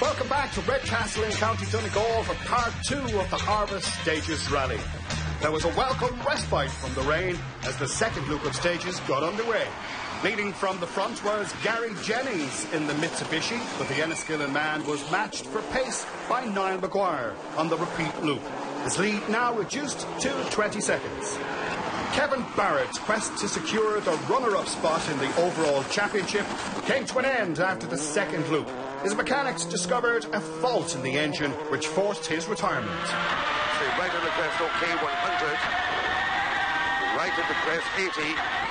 Welcome back to Redcastle in County Donegal for part 2 of the Harvest Stages Rally. There was a welcome respite from the rain as the second loop of stages got underway. Leading from the front was Gary Jennings in the Mitsubishi, but the Enniskillen man was matched for pace by Niall Maguire on the repeat loop. His lead now reduced to 20 seconds. Kevin Barrett's quest to secure the runner-up spot in the overall championship came to an end after the second loop. His mechanics discovered a fault in the engine which forced his retirement. So right on the crest, OK, 100. Right at the crest, 80.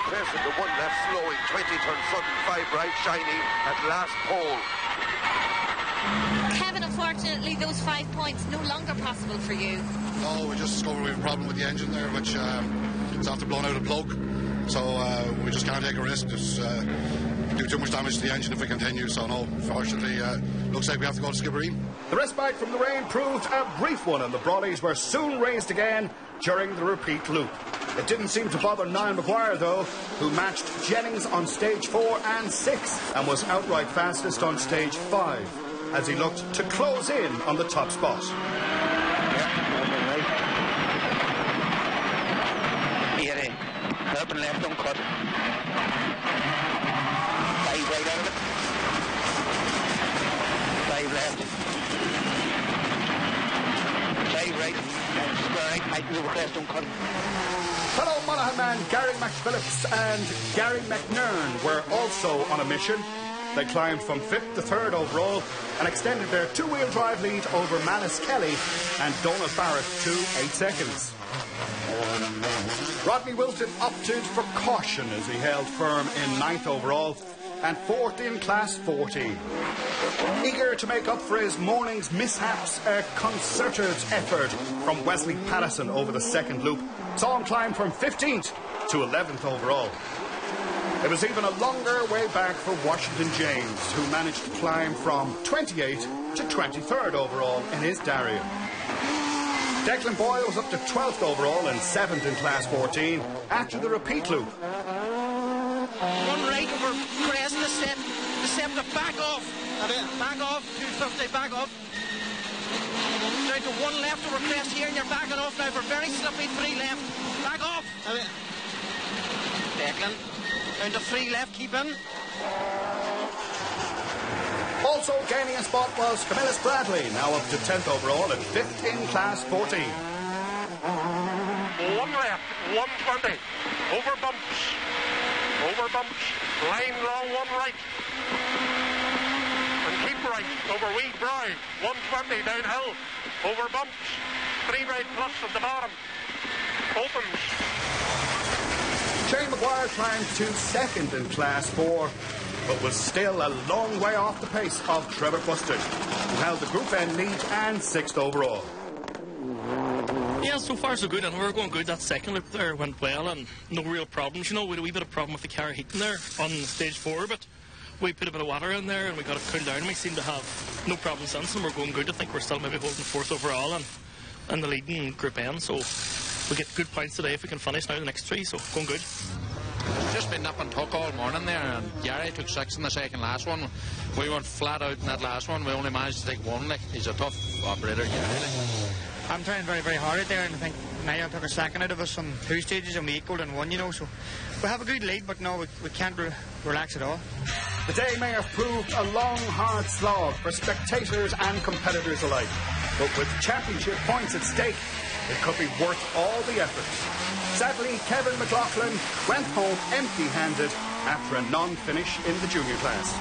Crest into one left, slowing, 20 turn sudden, 5 right, shiny at last pole. Kevin, unfortunately, those 5 points no longer possible for you. No, we just discovered we have a problem with the engine there, which is after blowing out a plug. So we just can't take a risk. Just do too much damage to the engine if we continue. So no, unfortunately, looks like we have to go to Skibbereen. The respite from the rain proved a brief one, and the Brollies were soon raised again during the repeat loop. It didn't seem to bother Niall Maguire, though, who matched Jennings on stage 4 and 6 and was outright fastest on stage 5 as he looked to close in on the top spot. Help and left uncut. 5 right out of it. 5 left. 5 right. Square right. Heighten over crest uncut. Fellow Monaghan man Gary McPhillips and Gary McNern were also on a mission. They climbed from 5th to 3rd overall and extended their two-wheel drive lead over Manus Kelly and Donald Barrett to 8 seconds. Rodney Wilson opted for caution as he held firm in 9th overall and 4th in Class 40. Eager to make up for his morning's mishaps, a concerted effort from Wesley Pattison over the second loop saw him climb from 15th to 11th overall. It was even a longer way back for Washington James, who managed to climb from 28th to 23rd overall in his Darien. Declan Boyle was up to 12th overall and 7th in Class 14 after the repeat loop. One right over crest, the step to back off. Back off, 250, back off. Down to one left over crest here, and you're backing off now for very slippy 3 left. Back off. Declan, down to 3 left, keep in. Also gaining a spot was Camillus Bradley, now up to 10th overall and 5th in Class 14. 1 left, 120. Over bumps. Line long, 1 right. And keep right over Wee Bry. 120 downhill. Over bumps. 3 right plus at the bottom. Opens. Shane Maguire climbed to 2nd in Class 4, but was still a long way off the pace of Trevor Bustard, who held the Group N lead and 6th overall. Yeah, so far so good, and we're going good. That second loop there went well and no real problems. You know, we had a wee bit of problem with the car heating there on stage 4, but we put a bit of water in there and we got it cooled down, and we seem to have no problem since, and we're going good. I think we're still maybe holding 4th overall and the lead in Group N, so we'll get good points today if we can finish now the next 3, so going good. It's just been up and tuck all morning there, and Gary took 6 in the second last one. We went flat out in that last one. We only managed to take 1. Like, he's a tough operator, Gary. I'm trying very, very hard out there, and I think Niall took a second out of us on 2 stages and we equalled in 1, you know, so we have a good lead, but no, we can't relax at all. The day may have proved a long, hard slog for spectators and competitors alike, but with championship points at stake, it could be worth all the effort. Sadly, Kevin McLaughlin went home empty-handed after a non-finish in the junior class.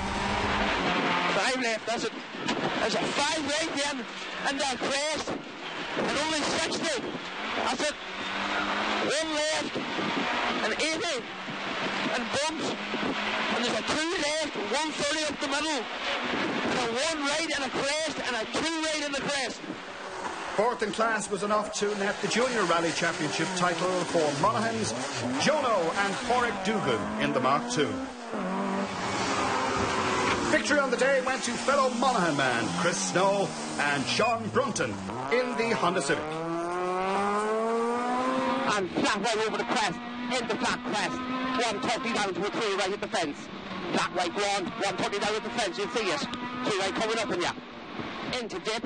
5 left, that's it. There's a 5 right then, and that crest, and only 60. That's it. 1 left, and 80, and bumps, and there's a 2 left, 130 up the middle, and a 1 right and a crest, and a 2 right in the crest. 4th in class was enough to net the Junior Rally Championship title for Monaghan's Jono and Porrick Dugan in the Mark II. Victory on the day went to fellow Monaghan man Chris Snow and Sean Brunton in the Honda Civic. And flat right over the crest, in the flat crest, 130 down to a 3 right at the fence. Flat right go on, 130 down at the fence, you'll see it. 2 right coming up in ya. into dip,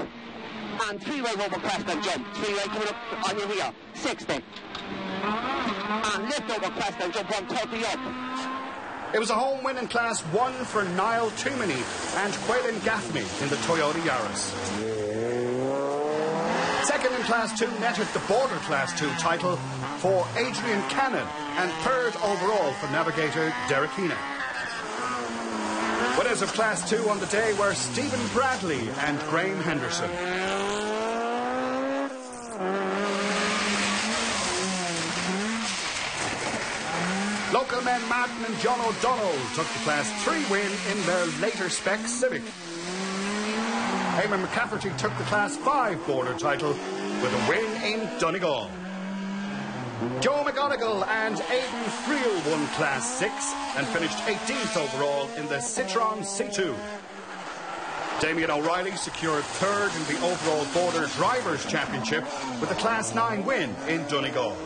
and 3 right over crest and jump. 3 right coming up on your wheel, 60. And lift over crest and jump 130 up. It was a home win in Class 1 for Niall Toomey and Quaylen Gaffney in the Toyota Yaris. Second in Class 2 netted the Border Class 2 title for Adrian Cannon, and third overall for navigator Derek Heaney. Winners of Class 2 on the day were Stephen Bradley and Graham Henderson. Local men Martin and John O'Donnell took the Class 3 win in their later spec Civic. Eamon McCafferty took the Class 5 Border title with a win in Donegal. Joe McGonigal and Aidan Friel won Class 6 and finished 18th overall in the Citroën C2. Damien O'Reilly secured third in the overall Border Drivers' Championship with a Class 9 win in Donegal.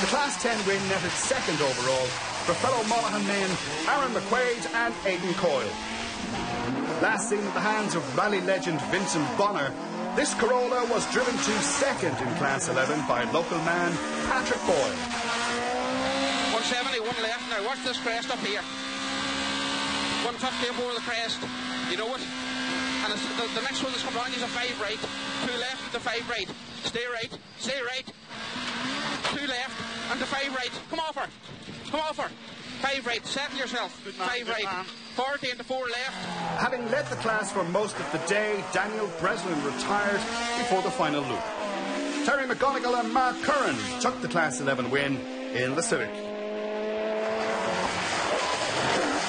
The Class 10 win netted second overall for fellow Monaghan men Aaron McQuaid and Aidan Coyle. Last seen in the hands of rally legend Vincent Bonner, this Corolla was driven to second in Class 11 by local man Patrick Boyle. 170, one left now. Watch this crest up here. 150 up over the crest. You know it. And it's the next one that's come around is a 5 right. 2 left and the 5 right. Stay right. Stay right. 2 left and the 5 right. Come off her. Come off her. 5 right. Settle yourself. 5 right. 40 and the 4 left. Having led the class for most of the day, Daniel Breslin retired before the final loop. Terry McGonigal and Mark Curran took the Class 11 win in the Civic.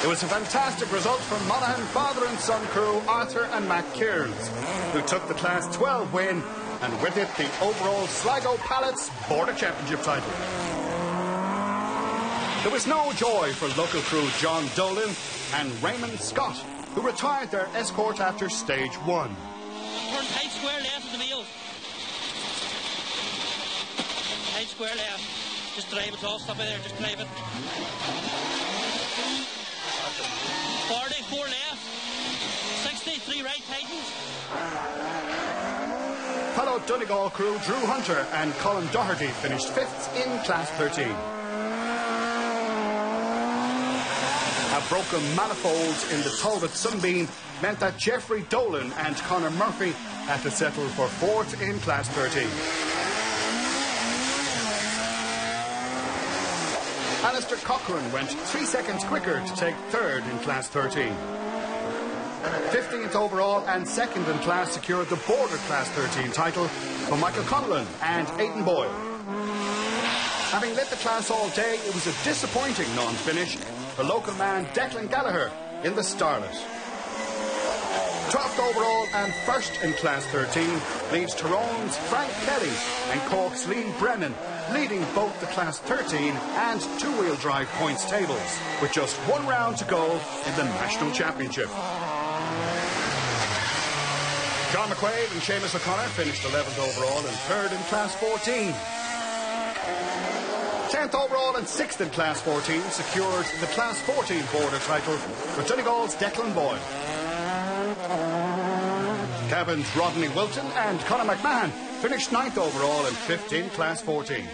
It was a fantastic result from Monaghan father and son crew Arthur and Matt Cairns, who took the Class 12 win and with it the overall Sligo Pallets Border Championship title. There was no joy for local crew John Dolan and Raymond Scott, who retired their escort after stage 1. Turn tight square left of the wheel. Tight square left. Just drive it off, stop it there, just drive it. 40, 4 left. 60, 3 right, tightens. Fellow Donegal crew Drew Hunter and Colin Doherty finished 5th in Class 13. A broken manifold in the Talbot Sunbeam meant that Jeffrey Dolan and Conor Murphy had to settle for 4th in Class 13. Alistair Cochrane went 3 seconds quicker to take 3rd in Class 13. 15th overall and 2nd in class secured the Border Class 13 title for Michael Conlon and Aidan Boyle. Having led the class all day, it was a disappointing non-finish for local man Declan Gallagher in the Starlet. 12th overall and 1st in Class 13 leaves Tyrone's Frank Kelly and Cork's Lee Brennan leading both the Class 13 and 2-wheel drive points tables with just 1 round to go in the National Championship. John McQuaid and Seamus O'Connor finished 11th overall and 3rd in Class 14. 10th overall and 6th in Class 14 secured the Class 14 Border title for Donegal's Declan Boyle. Cavan's Rodney Wilton and Conor McMahon finished 9th overall and 5th in Class 14.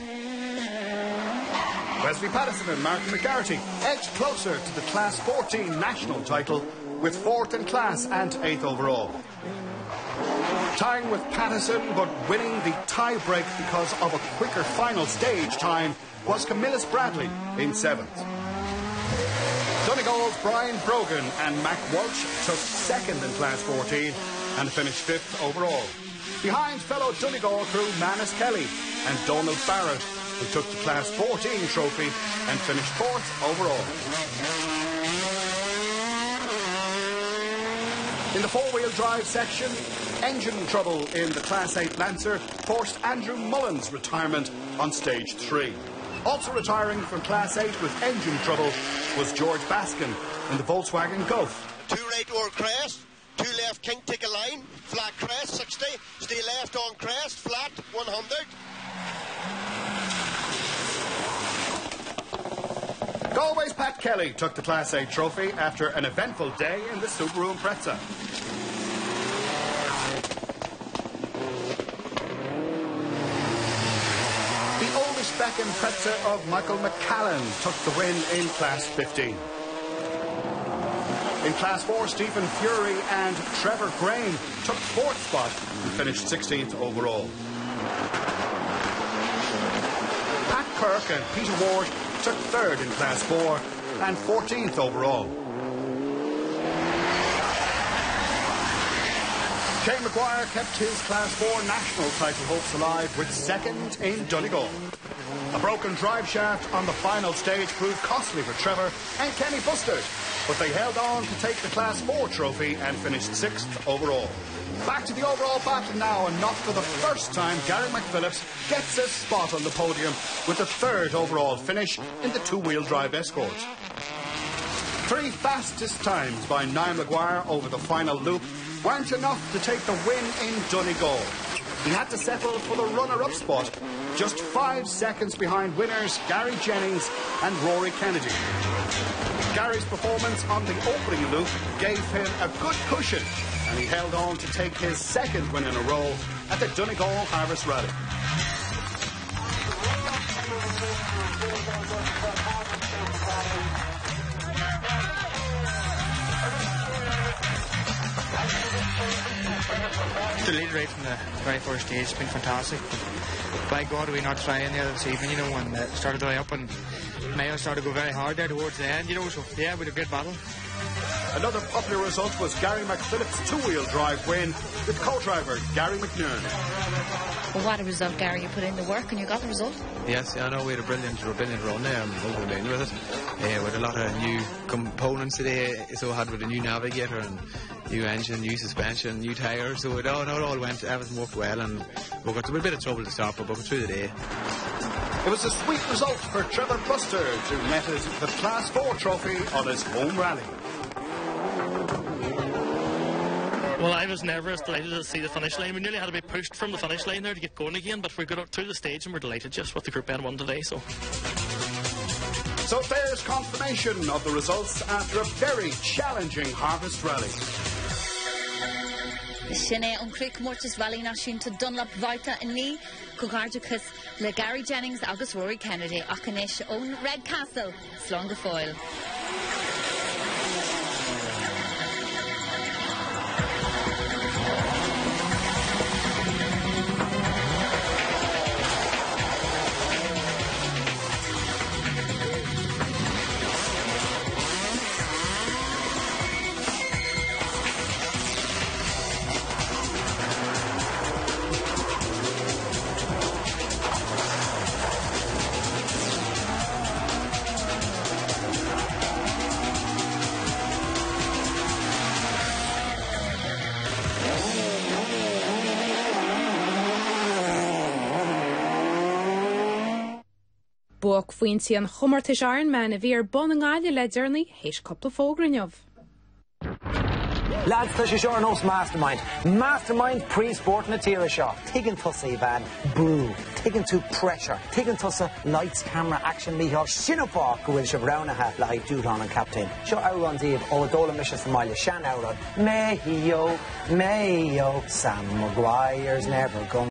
Wesley Pattison and Martin McGarty edged closer to the Class 14 national title with 4th in class and 8th overall. Tying with Pattison but winning the tie-break because of a quicker final stage time was Camillus Bradley in 7th. Donegal's Brian Brogan and Mac Walsh took 2nd in Class 14 and finished 5th overall. Behind fellow Donegal crew Manus Kelly and Donald Barrett, who took the Class 14 trophy and finished 4th overall. In the 4-wheel drive section, engine trouble in the Class 8 Lancer forced Andrew Mullen's retirement on stage 3. Also retiring from Class 8 with engine trouble was George Baskin in the Volkswagen Golf. 2 right over crest, 2 left King take a line, flat crest 60, stay left on crest, flat 100. Galway's Pat Kelly took the Class 8 trophy after an eventful day in the Subaru Impreza. second Pretza of Michael McCallan took the win in Class 15. In Class 4, Stephen Fury and Trevor Graham took 4th spot and finished 16th overall. Pat Kirk and Peter Ward took 3rd in Class 4 and 14th overall. Shane Maguire kept his Class 4 national title hopes alive with 2nd in Donegal. A broken drive shaft on the final stage proved costly for Trevor and Kenny Bustard, but they held on to take the Class 4 trophy and finished 6th overall. Back to the overall battle now, and not for the first time, Gary McPhillips gets a spot on the podium with the 3rd overall finish in the 2-wheel drive escort. 3 fastest times by Niall Maguire over the final loop weren't enough to take the win in Donegal. He had to settle for the runner-up spot, just 5 seconds behind winners Gary Jennings and Rory Kennedy. Gary's performance on the opening loop gave him a good cushion, and he held on to take his 2nd win in a row at the Donegal Harvest Rally. The lead rate from the very first stage has been fantastic. By God, we not trying there this evening, you know, and started dry up, and Mayo started to go very hard there towards the end, you know, so yeah, we had a good battle. Another popular result was Gary McPhillips' 2-wheel drive win with co-driver Gary McNern. Well, what a result, Gary. You put in the work and you got the result. Yes, I know we had a brilliant run there and over the line with it. With a lot of new components today, so I had with a new navigator and new engine, new suspension, new tyres, so it all went, everything worked well, and we got a bit of trouble to start, but we got through the day. It was a sweet result for Trevor Bustard, who netted the Class 4 trophy on his home rally. Well, I was nervous, delighted to see the finish line. We nearly had to be pushed from the finish line there to get going again, but we got up through the stage and we're delighted just with the Group N1 today. So there's confirmation of the results after a very challenging Harvest Rally. Sinné an Cric Mortis Rally Náisiúnta Dunlop Varta in ní Cogarduchas le Gary Jennings agus Rory Kennedy Akanesh own Red Castle Slán go Foil. Buach faoin tí an chumartais airn me na bhíar bon an gáile le dearnaí héis coppla fógrainneamh. Lads, tá sé seo an os Mastermind. Mastermind pre-sport na tíre seo. Tuigeann tusa i bhean brew. Tuigeann tú pressure. Tuigeann tusa lights, camera, action líthar. Sinopá go bhfuil se bhránathe le haid dúrán an captain. Seo áran díobh ó dóla mise sa maile sean áran. Mayo, Sam Maguire's never gone.